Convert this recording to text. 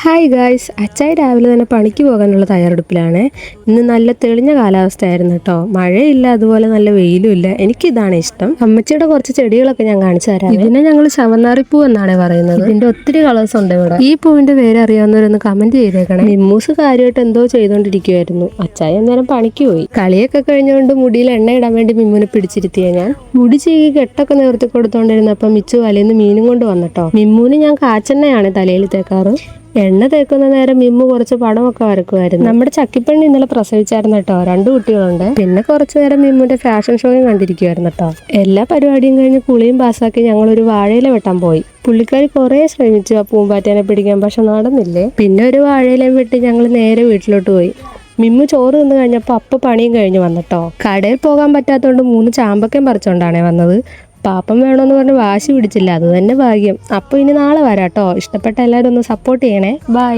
Hi guys, അച്ചായി രാവിലെ തന്നെ പണിക്ക് പോകാനുള്ള തയ്യാറെടുപ്പിലാണ്. ഇന്ന് നല്ല തെളിഞ്ഞ കാലാവസ്ഥയായിരുന്നു കേട്ടോ. മഴയില്ല, അതുപോലെ നല്ല വെയിലും ഇല്ല. എനിക്കിതാണ് ഇഷ്ടം. അമ്മച്ചിയുടെ കുറച്ച് ചെടികളൊക്കെ ഞാൻ കാണിച്ചു തരാം. ഇതിനെ ഞങ്ങൾ ശവന്നാറിപ്പൂ എന്നാണ് പറയുന്നത്. ഇതിന്റെ ഒത്തിരി കളേഴ്സ് ഉണ്ട് ഇവിടെ. ഈ പൂവിന്റെ പേര് അറിയാവുന്നവരൊന്ന് കമന്റ് ചെയ്തേക്കണം. മിമ്മൂസ് കാര്യമായിട്ട് എന്തോ ചെയ്തോണ്ടിരിക്കുവായിരുന്നു. അച്ചായി അന്നേരം പണിക്ക് പോയി. കളിയൊക്കെ കഴിഞ്ഞുകൊണ്ട് മുടിയിൽ എണ്ണ ഇടാൻ വേണ്ടി മിമ്മുനെ പിടിച്ചിരുത്തിയ ഞാൻ മുടി ചീകി കെട്ടൊക്കെ നിവർത്തി കൊടുത്തോണ്ടിരുന്നപ്പോ മിച്ചു വലയിന്ന് മീനും കൊണ്ട് വന്നിട്ടോ. മിമ്മൂന് ഞാൻ കാച്ചെണ്ണയാണ് തലയിൽ തേക്കാറ്. എണ്ണ തേക്കുന്ന നേരം മിമ്മു കുറച്ച് പടമൊക്കെ വരക്കുമായിരുന്നു. നമ്മുടെ ചക്കിപ്പെണ്ണി ഇന്നലെ പ്രസവിച്ചായിരുന്നു കേട്ടോ. 2 കുട്ടികളുണ്ട്. പിന്നെ കുറച്ചു നേരം മിമ്മുന്റെ ഫാഷൻ ഷോയും കണ്ടിരിക്കുവായിരുന്നു കേട്ടോ. എല്ലാ പരിപാടിയും കഴിഞ്ഞ് കുളിയും പാസ്സാക്കി ഞങ്ങളൊരു വാഴയില വെട്ടാൻ പോയി. പുള്ളിക്കാരി കുറേ ശ്രമിച്ചു ആ പൂമ്പാറ്റേനെ പിടിക്കാൻ, പക്ഷെ നടന്നില്ലേ. പിന്നെ ഒരു വാഴയിലയും വെട്ടി ഞങ്ങൾ നേരെ വീട്ടിലോട്ട് പോയി. മിമ്മു ചോറ് തിന്ന് കഴിഞ്ഞപ്പോൾ അപ്പം പണിയും കഴിഞ്ഞ് വന്നിട്ടോ. കടയിൽ പോകാൻ പറ്റാത്തതുകൊണ്ട് 3 ചാമ്പക്കയും പറിച്ചോണ്ടാണേ വന്നത്. പാപ്പം വേണമെന്ന് പറഞ്ഞ് വാശി പിടിച്ചില്ല, അത് തന്നെ ഭാഗ്യം. അപ്പോൾ ഇനി നാളെ വരാട്ടോ. ഇഷ്ടപ്പെട്ട എല്ലാവരും ഒന്ന് സപ്പോർട്ട് ചെയ്യണേ. ബൈ.